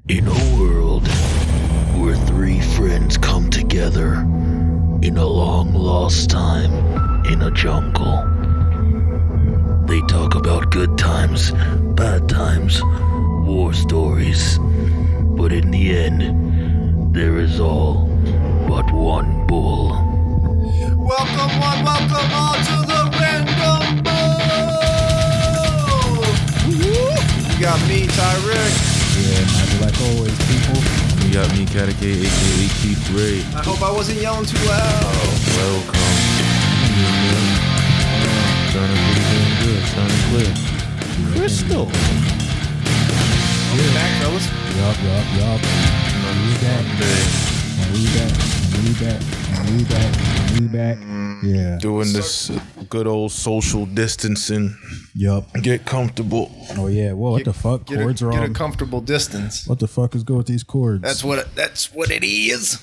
In a world where three friends come together in a long lost time in a jungle, they talk about good times, bad times, war stories, but in the end, there is all but one bull. Welcome all to the Random Bull! You got me, Tyrick. Yeah, man, like always, people. You got me, Katakay, aka Keith Ray. I hope I wasn't yelling too loud. Welcome. Sounding pretty damn good. Sounding clear. Crystal. Welcome back, fellas. Yup. We back. Yeah. Doing this good old social distancing. Yup. Get comfortable. Oh yeah. Whoa, what the fuck? Cords are Get a on. comfortable distance. What the fuck is good with these cords? That's what it is.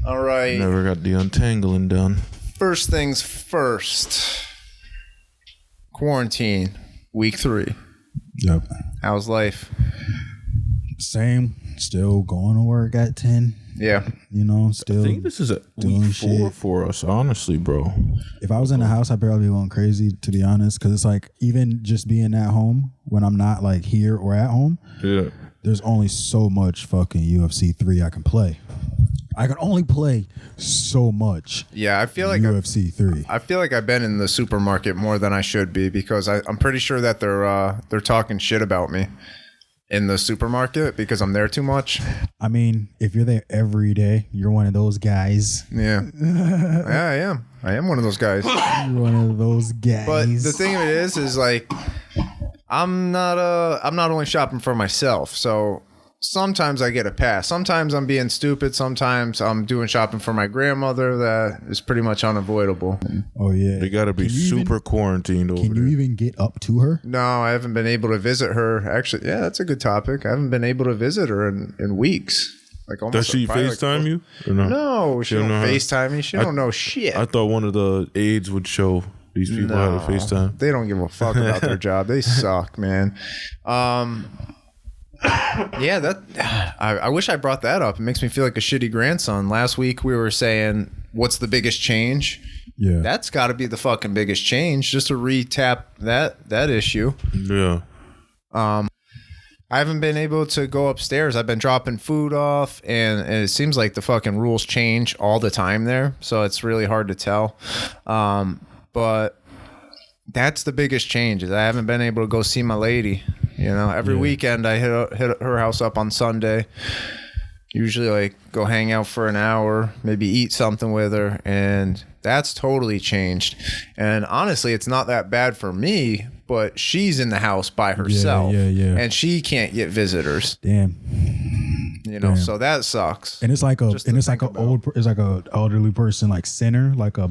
All right. Never got the untangling done. First things first. Quarantine, week 3. Yep. How's life? Same. Still going to work at 10. Yeah. You know, still. I think this is doing week 4 shit. for us, honestly, bro. If I was in the house, I'd probably be going crazy, to be honest, because it's like even just being at home when I'm not like here or at home, Yeah. there's only so much fucking UFC 3 I can play. I can only play so much. Yeah, I feel like UFC 3. I feel like I've been in the supermarket more than I should be because I'm pretty sure that they're talking shit about me in the supermarket because I'm there too much. I mean, if you're there every day, you're one of those guys. Yeah. Yeah, I am. I am one of those guys. You're one of those guys. But the thing of it is like I'm not only shopping for myself. So sometimes I get a pass. Sometimes I'm being stupid. Sometimes I'm doing shopping for my grandmother that is pretty much unavoidable. Oh yeah. They got to be super quarantined over Can there. you even get up to her? No, I haven't been able to visit her. Actually, yeah, that's a good topic. I haven't been able to visit her in weeks. Like almost. Does she probably FaceTime you? Or no? No, she don't know how- FaceTime me. She don't know shit. I thought one of the aides would show these people how to FaceTime. They don't give a fuck about their job. They suck, man. Yeah, I wish I brought that up. It makes me feel like a shitty grandson. Last week we were saying, what's the biggest change? Yeah. That's got to be the fucking biggest change. Just to retap that issue. Yeah. I haven't been able to go upstairs. I've been dropping food off, and it seems like the fucking rules change all the time there. So it's really hard to tell. But that's the biggest change is I haven't been able to go see my lady. You know, every weekend I hit her house up on Sunday. Usually like go hang out for an hour, maybe eat something with her, and that's totally changed. And honestly, it's not that bad for me, but she's in the house by herself. Yeah. And she can't get visitors. Damn. You know, so that sucks. And it's like a elderly person like center, like a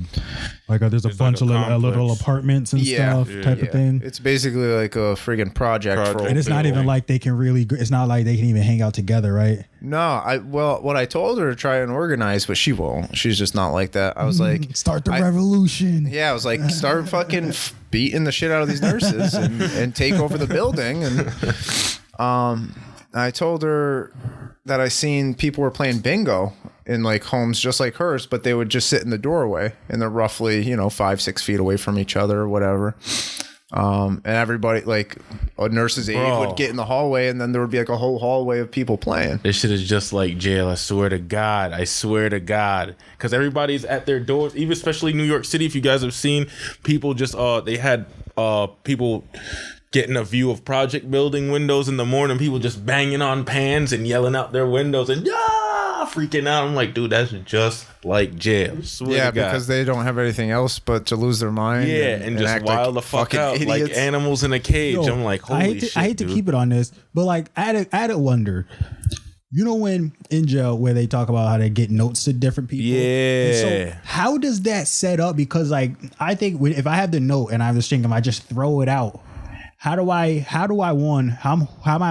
there's a bunch like a of little complex. apartments and stuff type of thing. It's basically like a friggin' project. For And it's not even like they can really. It's not like they can even hang out together, right? No, what I told her to try and organize, but she won't. She's just not like that. I was like, Start the revolution. yeah, I was like, start fucking beating the shit out of these nurses and take over the building. And I told her that I seen people were playing bingo in like homes just like hers, but they would just sit in the doorway and they're roughly, 5-6 feet away from each other or whatever. And everybody, like a nurse's aide would get in the hallway, and then there would be like a whole hallway of people playing. This shit is just like jail. I swear to God. Because everybody's at their doors, even especially New York City. If you guys have seen people just, they had people getting a view of project building windows in the morning. People just banging on pans and yelling out their windows and freaking out. I'm like, dude, that's just like jail. Swear Yeah, to God. because they don't have anything else but to lose their mind. Yeah, and just act wild like the fuck fucking out idiots. like animals in a cage. Yo, I'm like, holy shit, I hate to dude. keep it on this, but like I had to wonder. You know when in jail where they talk about how they get notes to different people? Yeah. And so how does that set up? Because like I think if I have the note and I have the string, if I just throw it out, how am I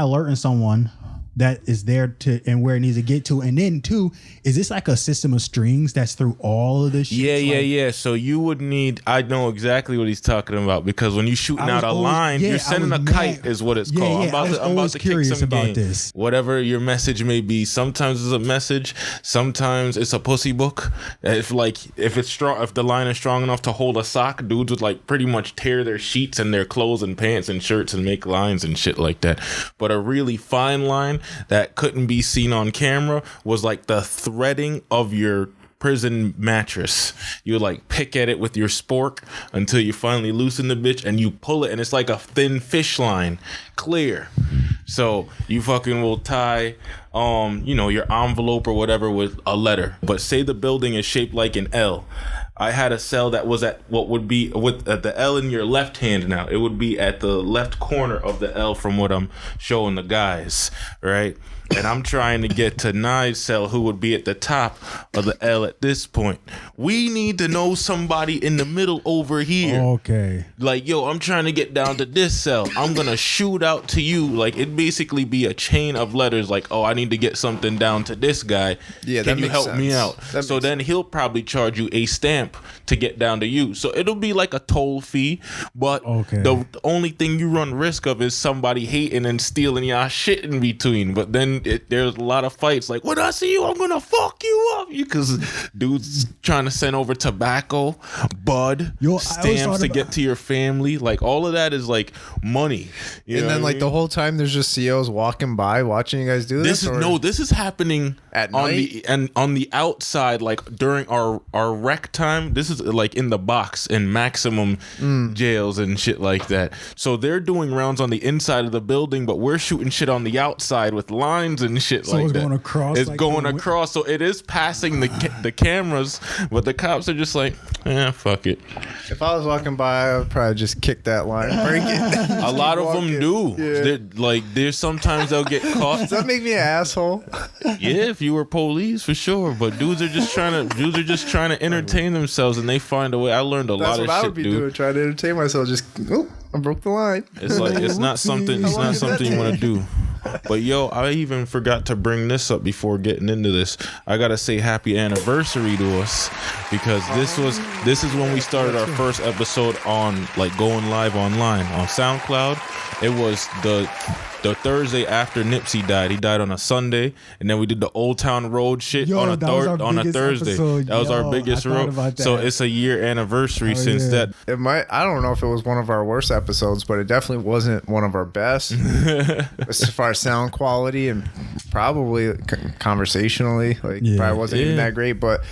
alerting someone that is there to and where it needs to get to? And then two, is this like a system of strings that's through all of this shit? Yeah. So you would need. I know exactly what he's talking about because when you shooting out a line, you're sending a kite, is what it's called. I'm about to kick some game. This. Whatever your message may be, sometimes it's a message, sometimes it's a pussy book. If it's strong, if the line is strong enough to hold a sock, dudes would like pretty much tear their sheets and their clothes and pants and shirts and make lines and shit like that. But a really fine line that couldn't be seen on camera was like the threading of your prison mattress. You would like pick at it with your spork until you finally loosen the bitch and you pull it and it's like a thin fish line, clear. So you fucking will tie your envelope or whatever with a letter. But say the building is shaped like an L. I had a cell that was at what would be with the L in your left hand now. It would be at the left corner of the L from what I'm showing the guys, right? And I'm trying to get to Nye's cell who would be at the top of the L at this point. We need to know somebody in the middle over here. Okay. Like, yo, I'm trying to get down to this cell. I'm going to shoot out to you. Like, it'd basically be a chain of letters like, oh, I need to get something down to this guy. Yeah, Can you help me out? So then he'll probably charge you a stamp to get down to you. So it'll be like a toll fee. But the only thing you run risk of is somebody hating and stealing y'all shit in between. But then there's a lot of fights like, when I see you, I'm gonna fuck you up, because dudes trying to send over tobacco, bud, stamps to get to your family. Like all of that is like money. And then like the whole time there's just COs walking by watching you guys do this. This is happening at night on the outside, like during our rec time. This is like in the box in maximum jails and shit like that. So they're doing rounds on the inside of the building, but we're shooting shit on the outside with lines and shit like that. Going across. It's going across, so it is passing the cameras, but the cops are just like, fuck it. If I was walking by, I would probably just kick that line, break it. A lot of them do. Yeah. There's sometimes they'll get caught. Does that make me an asshole? Yeah, if you were police, for sure. But dudes are just trying to entertain themselves, and they find a way. I learned a lot of shit, dude. That's what I would be doing, trying to entertain myself. Just, I broke the line. It's like it's not something you want to do. But yo, I even forgot to bring this up before getting into this. I gotta say happy anniversary to us, because this is when we started our first episode on like going live online on SoundCloud. It was the Thursday after Nipsey died. He died on a Sunday, and then we did the Old Town Road shit on a Thursday. That was our biggest road. So it's a year anniversary since that. It might. I don't know if it was one of our worst episodes, but it definitely wasn't one of our best as far as sound quality and probably conversationally. Probably wasn't even that great, but.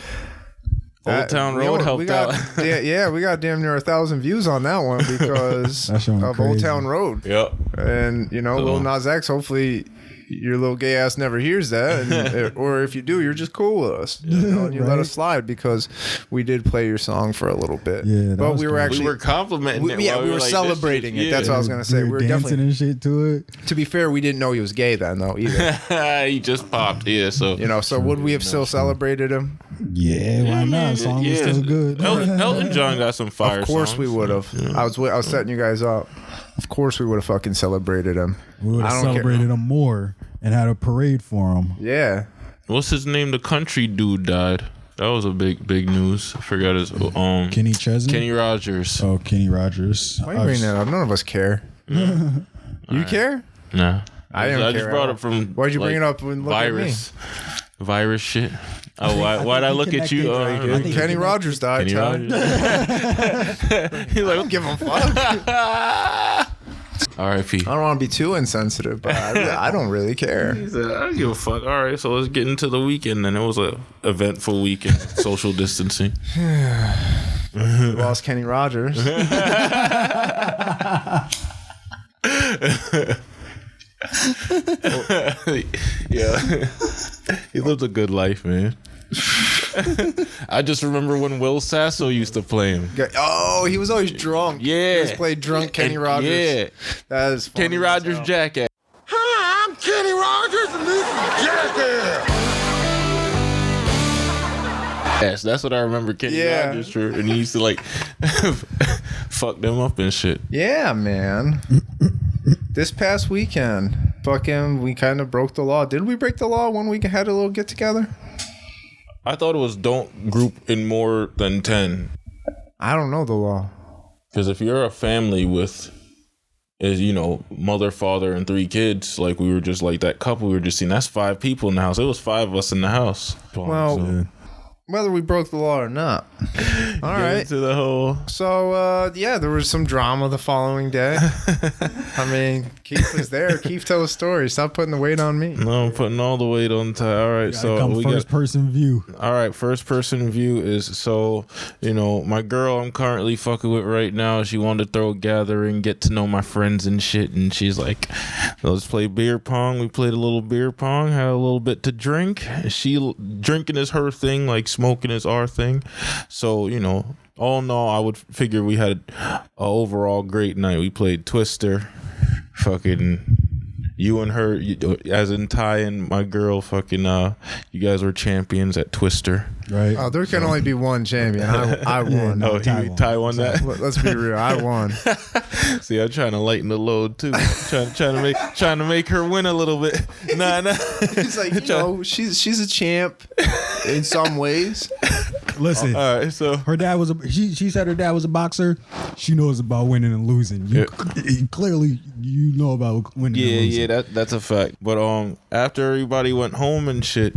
Old Town Road helped out. We got damn near 1,000 views on that one because of crazy. Old Town Road. Yep. And Lil Nas X, hopefully your little gay ass never hears that, or if you do, you're just cool with us. And you let us slide because we did play your song for a little bit. Yeah, but we were complimenting it. Yeah, we were celebrating it. That's what I was gonna say. We were dancing definitely and shit to it. To be fair, we didn't know he was gay then, though. Either he just popped. Yeah, so So would we have still celebrated him? Yeah, why not? The song was still good. Elton John got some fire. Of course songs. We would have. Yeah. I was setting you guys up. Of course we would have fucking celebrated him. We would have celebrated him more and had a parade for him. Yeah. What's his name? The country dude died. That was a big news. I forgot his Kenny Chesney? Kenny Rodgers. Oh, Kenny Rodgers. Why are you bringing that up? None of us care. You care? Nah. I just brought it from. Why'd you bring it up when virus shit? Oh, why'd I look at you? Kenny Rodgers died. Kenny Rodgers. He's like, don't give a fuck. R.I.P. I don't want to be too insensitive, but I don't really care. He said, I don't give a fuck. All right, so let's get into the weekend. Then it was a eventful weekend, social distancing. We lost Kenny Rodgers. Yeah, he lived a good life, man. I just remember when Will Sasso used to play him. Oh, he was always drunk. Yeah, he always played drunk Kenny Rodgers. Yeah, that is funny. Kenny Rodgers jackass. Hi, I'm Kenny Rodgers, and this is Jackass. Yes, that's what I remember Kenny Rodgers for, and he used to like fuck them up and shit. Yeah, man. This past weekend, fucking, we kind of broke the law. Did we break the law when we had a little get together? I thought it was don't group in more than 10. I don't know the law. Because if you're a family with, mother, father, and 3 kids, like we were just like that couple we were just seeing, that's 5 people in the house. It was 5 of us in the house. Well, whether we broke the law or not. All right. To the whole. So, there was some drama the following day. I mean, Keith was there. Keith, tell a story. Stop putting the weight on me. No, I'm putting all the weight on Ty. All right, so we first person view. All right, first person view is my girl I'm currently fucking with right now. She wanted to throw a gathering, get to know my friends and shit, and she's like, "Let's play beer pong." We played a little beer pong, had a little bit to drink. Drinking is her thing, like smoking is our thing. So all in all, I would figure we had an overall great night. We played Twister. Fucking you and her, as in Ty and my girl, fucking you guys were champions at Twister. Right. Oh, there can only be one champion. I won. Yeah, no. Ty won that. Let's be real. I won. See, I'm trying to lighten the load too. trying to make her win a little bit. Nah. It's like, she's a champ in some ways. Listen, all right, so her dad was she said her dad was a boxer. She knows about winning and losing. Clearly, you know about winning and losing. Yeah, that's a fact. But after everybody went home and shit,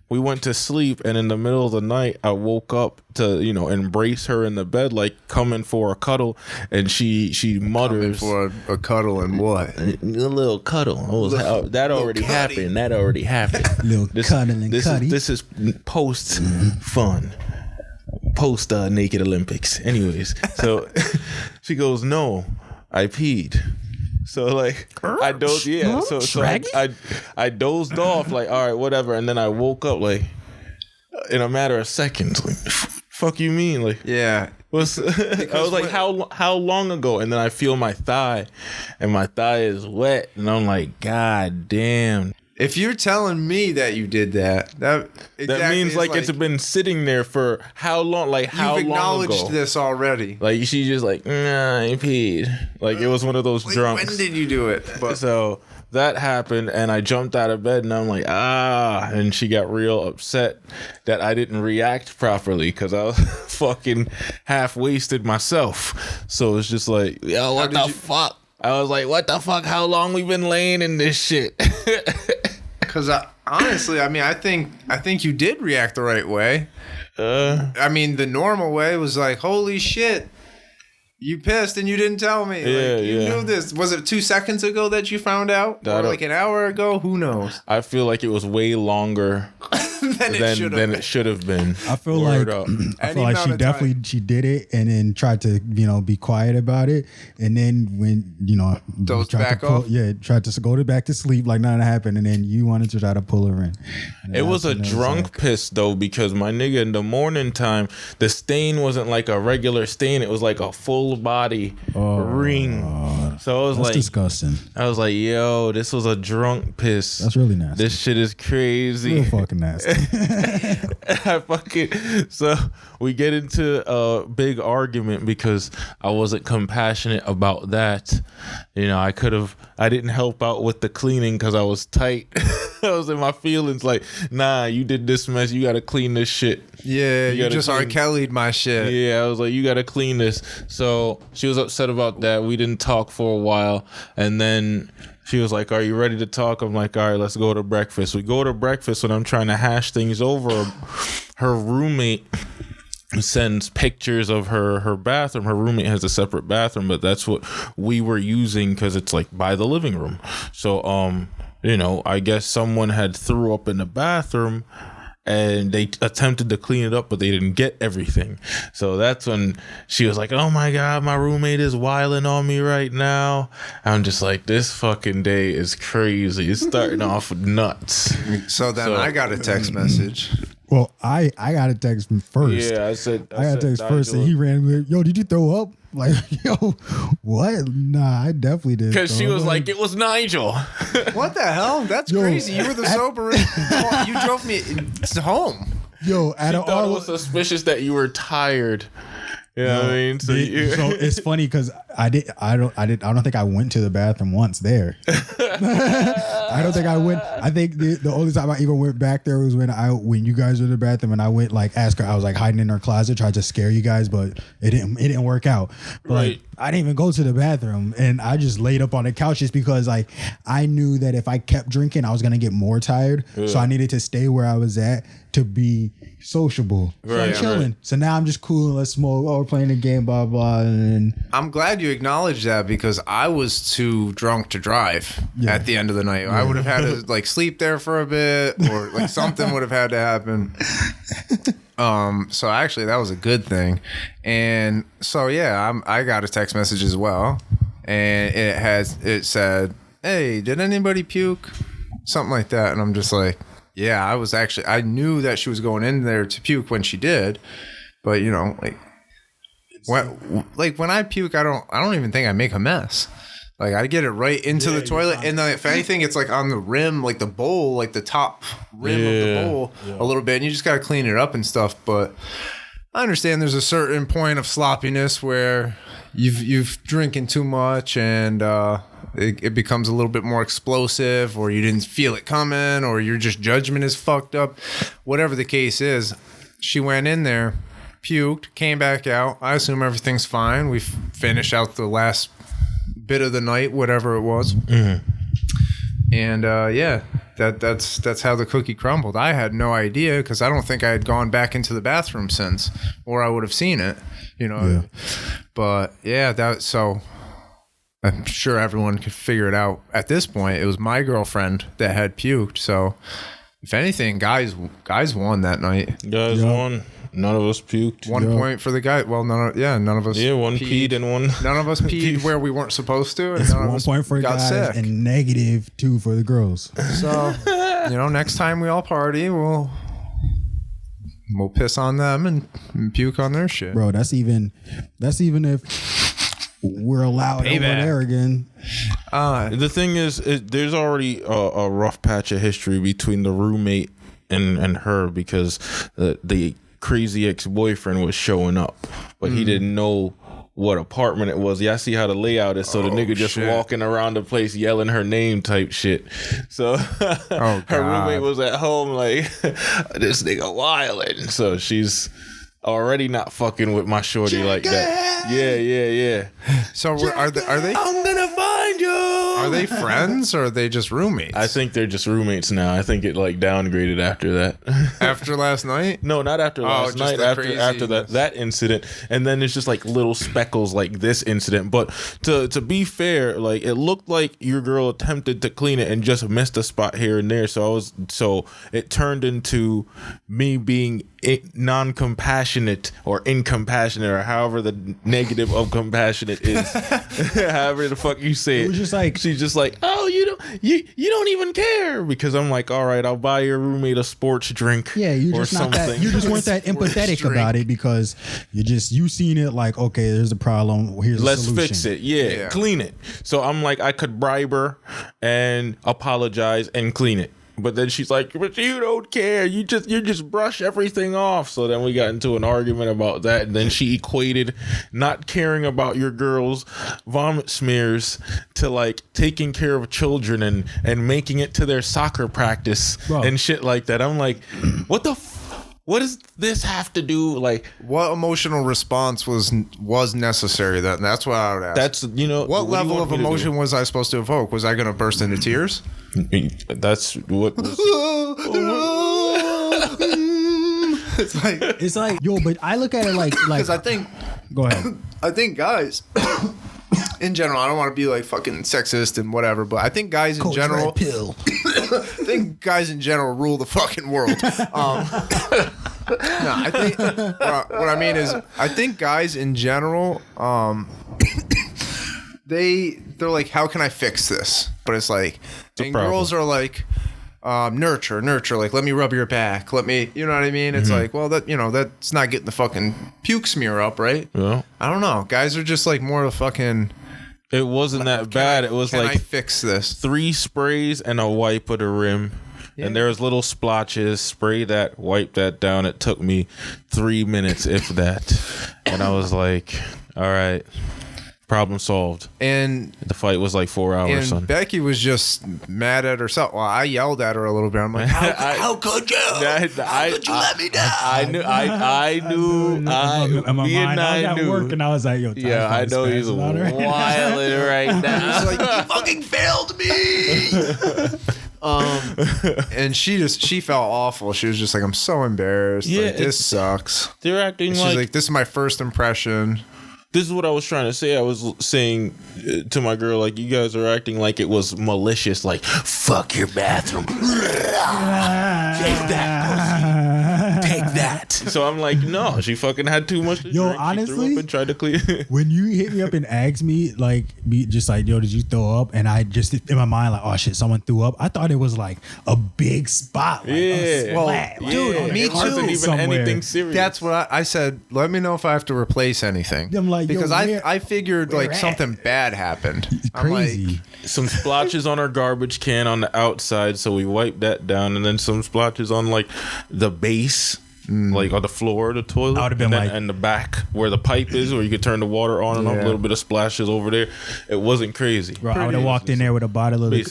we went to sleep, and in the middle of the night, I woke up to, embrace her in the bed, like coming for a cuddle, and she mutters for a cuddle and what? A little cuddle. That already happened. Little cuddling. This is post fun. Post Naked Olympics. Anyways, so she goes, "No, I peed." So like I dozed, I dozed off, like, all right, whatever, and then I woke up like in a matter of seconds. Like, fuck you mean? Like, yeah. I was like, how long ago? And then I feel my thigh, and my thigh is wet, and I'm like, God damn. If you're telling me that you did that means like it's been sitting there for how long? Like how long ago? You've acknowledged this already. Like she's just like, nah, I peed. Like it was one of those drunks. When did you do it? So that happened, and I jumped out of bed, and I'm like, and she got real upset that I didn't react properly because I was fucking half wasted myself. So it's just like, yo, what the fuck? I was like, what the fuck? How long we been laying in this shit? Because honestly, I think you did react the right way. The normal way was like, holy shit, you pissed and you didn't tell me. Yeah, you knew this. Was it 2 seconds ago that you found out? Or like an hour ago? Who knows? I feel like it was way longer than it should have been. I feel like she did it and then tried to be quiet about it, and then when dozed back off. Tried to go back to sleep like nothing happened, and then you wanted to try to pull her in. It was a drunk piss though, because my nigga, in the morning time, the stain wasn't like a regular stain; it was like a full body ring. So I was that's disgusting. I was like, yo, this was a drunk piss. That's really nasty. This shit is crazy. Real fucking nasty. So we get into a big argument because I wasn't compassionate about that. I didn't help out with the cleaning because I was tight. I was in my feelings like, nah, you did this mess. You got to clean this shit. Yeah, you just R. Kelly'd my shit. Yeah, I was like, you got to clean this. So she was upset about that. We didn't talk for a while. And then she was like, are you ready to talk? I'm like, all right, let's go to breakfast. We go to breakfast when I'm trying to hash things over. Her roommate sends pictures of her bathroom. Her roommate has a separate bathroom, but that's what we were using because it's like by the living room. So, I guess someone had threw up in the bathroom and they attempted to clean it up, but they didn't get everything. So that's when she was like, oh my God, my roommate is wilding on me right now. I'm just like, this fucking day is crazy. It's starting off nuts. So then I got a text message. Well, I got a text from first. Yeah, I got a text first, and he ran. Yo, did you throw up? Like, yo, what? Nah, I definitely did. Because she was like, it was Nigel. What the hell? That's crazy. You were the sober. You drove me home. Yo, I thought it was suspicious that you were tired. You know what I mean? So it's funny because I don't think I went to the bathroom once there. I don't think I went. I think the only time I even went back there was when you guys were in the bathroom and I went like ask her. I was like hiding in her closet, tried to scare you guys, but it didn't work out. But like, I didn't even go to the bathroom, and I just laid up on the couch just because like I knew that if I kept drinking, I was gonna get more tired. Yeah. So I needed to stay where I was at to be sociable. So I'm chilling. Right. So now I'm just cool. Let's smoke. Oh, we're playing a game, blah blah. And I'm glad you acknowledged that because I was too drunk to drive at the end of the night. Yeah. I would have had to like sleep there for a bit, or like something would have had to happen. So actually that was a good thing. And so yeah, I got a text message as well, and it said, "Hey, did anybody puke?" Something like that. And I'm just like, yeah, I knew that she was going in there to puke when she did, but you know, when I puke, I don't even think I make a mess. Like I get it right into the toilet, and then if anything, it's like on the rim, like the bowl, like the top rim of the bowl a little bit, and you just got to clean it up and stuff. But I understand there's a certain point of sloppiness where you've drinking too much, and it becomes a little bit more explosive, or you didn't feel it coming, or your just judgment is fucked up. Whatever the case is, she went in there, puked, came back out. I assume everything's fine. We finished out the last bit of the night, whatever it was. Mm-hmm. And that's how the cookie crumbled. I had no idea because I don't think I had gone back into the bathroom since, or I would have seen it, you know. Yeah. But yeah, so I'm sure everyone could figure it out at this point. It was my girlfriend that had puked. So if anything, guys won that night. Guys won. None of us puked. 1 point for the guy. Well, none of us. Yeah, one peed and one. None of us peed where we weren't supposed to. And it's none 1 point for guys sick. And -2 for the girls. So, next time we all party, we'll piss on them and puke on their shit. Bro, that's even if we're allowed over there again. The thing is, there's already a rough patch of history between the roommate and her because the crazy ex-boyfriend was showing up, but he didn't know what apartment it was. Yeah, I see how the layout is. So the nigga just walking around the place yelling her name type shit. So her roommate was at home like, this nigga wildin'. So she's already not fucking with my shorty like that. Yeah. So are they? I'm gonna find you. Are they friends or are they just roommates? I think they're just roommates now. I think it like downgraded after that. After last night? No, not after last night. After that incident, and then it's just like little speckles like this incident. But to be fair, like it looked like your girl attempted to clean it and just missed a spot here and there. So it turned into me being non-compassionate or incompassionate or however the negative of compassionate is. However the fuck you say it. It was just like she's just like, oh, you don't even care, because I'm like, all right, I'll buy your roommate a sports drink. Yeah, you just not something. that. You just weren't that empathetic about it because you seen it like, okay, there's a problem. Here's let's a solution. fix it. Yeah, clean it. So I'm like, I could bribe her and apologize and clean it. But then she's like, but you don't care. You just brush everything off. So then we got into an argument about that. And then she equated not caring about your girl's vomit smears to like taking care of children and making it to their soccer practice and shit like that. I'm like, what does this have to do? Like, what emotional response was necessary? That's what I would ask. That's what level of emotion was I supposed to evoke? Was I going to burst into tears? That's what. It's like yo, but I look at it like because I think. Go ahead. I think guys. In general, I don't want to be like fucking sexist and whatever, but I think guys in general. I think guys in general rule the fucking world. No, I think what I mean is I think guys in general, they're like, how can I fix this? But it's like, and girls are like, nurture, like, let me rub your back, let me, you know what I mean? It's like, well, that's not getting the fucking puke smear up, right? Yeah. I don't know. Guys are just like more of a fucking. It wasn't that bad. It was like, I fix this? 3 sprays and a wipe of the rim. Yeah. And there was little splotches. Spray that, wipe that down. It took me 3 minutes, if that. And I was like, all right. Problem solved. And The fight was like 4 hours, and son. Becky was just mad at herself. Well, I yelled at her a little bit. I'm like, how could you? How could you let me down? I knew. In my Me and mind, I was I at knew. work and I was like, yo, Ty's Yeah, I probably know he's spazzing out right now. wilding right now. It's like, you fucking failed me. And she felt awful. She was just like, I'm so embarrassed. Yeah, Like, this sucks. They're acting She's like, this is my first impression. this is what I was trying to say. I was saying to my girl, like, you guys are acting like it was malicious, like, fuck your bathroom. Take that, pussy. Take that. So I'm like, no, she fucking had too much to Yo, drink. She honestly, threw up and tried to clear. When you hit me up and asked me, like, be just like, yo, did you throw up? And I just in my mind, like, oh shit, someone threw up. I thought it was like a big spot, like a Yeah. splat, like, dude, on me the too. carpet Wasn't even somewhere. anything serious. That's what I said. Let me know if I have to replace anything. I'm like, yo, because where- I figured where like at? something bad happened. Crazy. I'm like, some splotches on our garbage can on the outside, so we wiped that down, and then some splotches on like the base, like on the floor of the toilet. I would've been and then, like- and the back where the pipe is, where you could turn the water on and off. A Yeah. little bit of splashes over there. It wasn't crazy. Bro, I would have walked in there with a bottle of the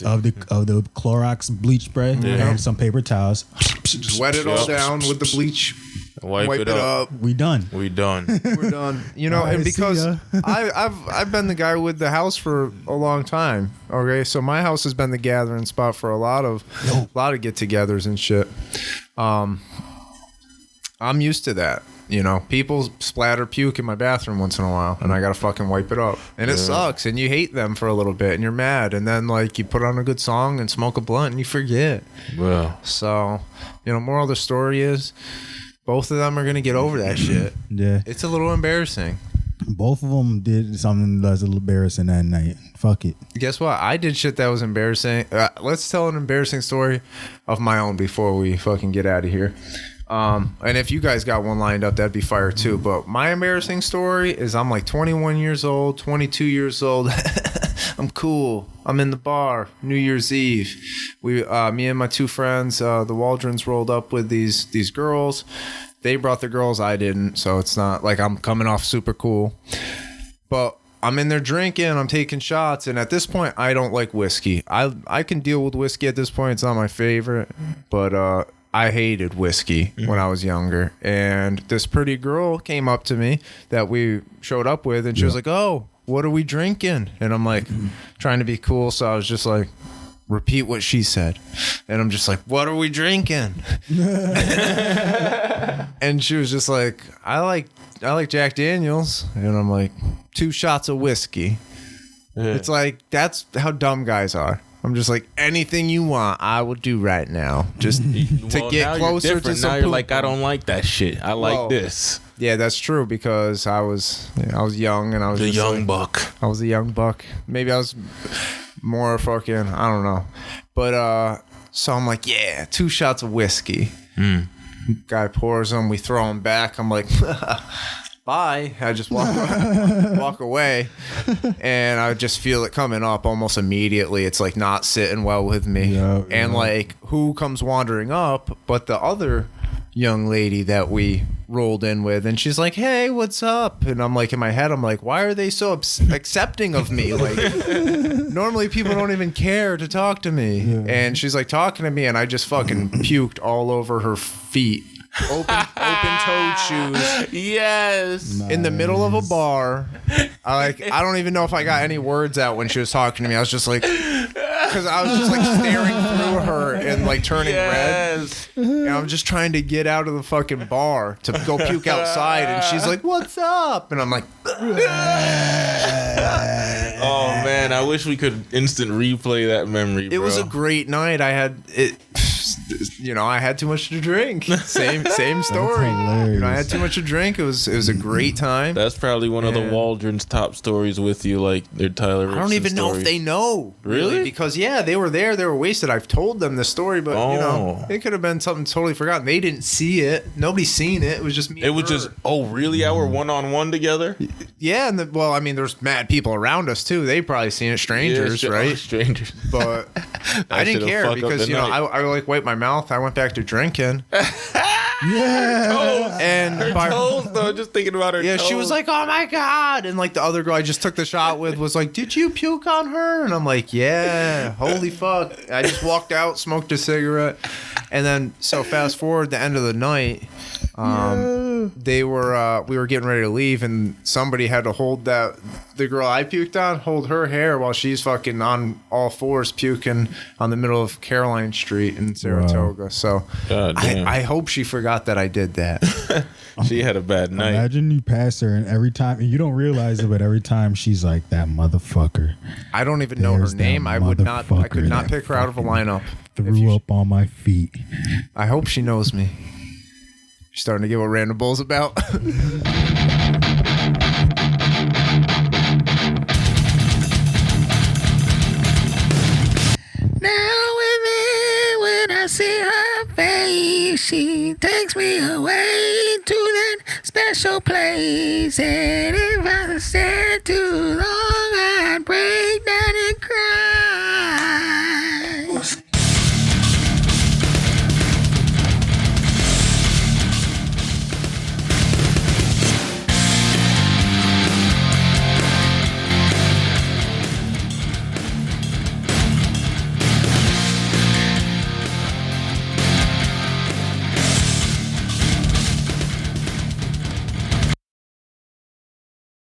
Clorox bleach spray and some paper towels. just wet it all down with the bleach. Wipe it up. We done. We done. We're done. You know, All right, and see because ya. I've been the guy with the house for a long time. Okay, so my house has been the gathering spot for a lot of get-togethers and shit. I'm used to that. You know, people splatter puke in my bathroom once in a while, and I gotta fucking wipe it up, and it sucks. And you hate them for a little bit, and you're mad, and then like you put on a good song and smoke a blunt, and you forget. Well, So, you know, moral of the story is, both of them are gonna get over that shit. Yeah. It's a little embarrassing. Both of them did something that's a little embarrassing that night. Fuck it. Guess what? I did shit that was embarrassing. Let's tell an embarrassing story of my own before we fucking get out of here. And if you guys got one lined up, that'd be fire too. But my embarrassing story is I'm like 21 years old, 22 years old. I'm cool. I'm in the bar, New Year's Eve. Me and my two friends, the Waldrons, rolled up with these girls. They brought the girls, I didn't. So it's not like I'm coming off super cool. But I'm in there drinking, I'm taking shots, and at this point, I don't like whiskey. I can deal with whiskey at this point. It's not my favorite, but I hated whiskey when I was younger. And this pretty girl came up to me that we showed up with, and she was like, "Oh, what are we drinking?" And I'm like, trying to be cool, so I was just like, repeat what she said. And I'm just like, "What are we drinking?" And she was just like, I like Jack Daniels. And I'm like, 2 shots of whiskey. It's like, that's how dumb guys are. I'm just like, anything you want, I will do right now. Just to well, get now you're closer to different. some Now you're poop. like, I don't like that shit. I like Whoa. this. Yeah, that's true, because I was young, and I was The just young like- buck. I was a young buck. Maybe I was more fucking, I don't know. But so I'm like, yeah, 2 shots of whiskey. Guy pours them, we throw them back. I'm like, bye. I just walk away, and I just feel it coming up almost immediately. It's like not sitting well with me. Yeah, and yeah. like, who comes wandering up but the other young lady that we rolled in with, and she's like, "Hey, what's up?" And I'm like, in my head, I'm like, why are they so accepting of me? Like, normally people don't even care to talk to me. And she's like talking to me, and I just fucking puked all over her feet. Open-toed shoes Yes. in the middle of a bar. I don't even know if I got any words out when she was talking to me. I was just like, because I was just like staring through her and like turning red. Yes. And I'm just trying to get out of the fucking bar to go puke outside. And she's like, "What's up?" And I'm like, Oh man, I wish we could instant replay that memory. it was a great night. I had it. You know, I had too much to drink. Same story. hilarious. You know, I had too much to drink. It was a great time. That's probably one of the Yeah. Waldron's top stories with you, like their Tyler. I don't even know if they know. Really? Because yeah, they were there. They were wasted. I've told them the story, but you know, it could have been something totally forgotten. They didn't see it. Nobody's seen it. It was just me. It and was her. just, oh really? Our one-on-one together? Yeah, and well, I mean, there's mad people around us too. They probably seen it, strangers, Yeah, right? Strangers. But I didn't should've care fucked up because the you know night. I like wiped my mouth. I went back to drinking. Yeah. And Her toes, though. Just thinking about her. yeah, toes. she was like, "Oh my god!" And like the other girl I just took the shot with was like, "Did you puke on her?" And I'm like, "Yeah, holy fuck!" I just walked out, smoked a cigarette, and then so fast forward the end of the night. We were getting ready to leave, and somebody had to hold the girl I puked on, hold her hair while she's fucking on all fours puking on the middle of Caroline Street in Saratoga. Wow. So I hope she forgot that I did that. She had a bad night. Imagine you pass her, and every time, and you don't realize it, but every time she's like, that motherfucker. I don't even know her name. I could not pick her out of a lineup. Threw up on my feet. I hope she knows me. She's starting to get what Random Bull's about. Now and then when I see her face, she takes me away to that special place. And if I stare too long, I'd break down.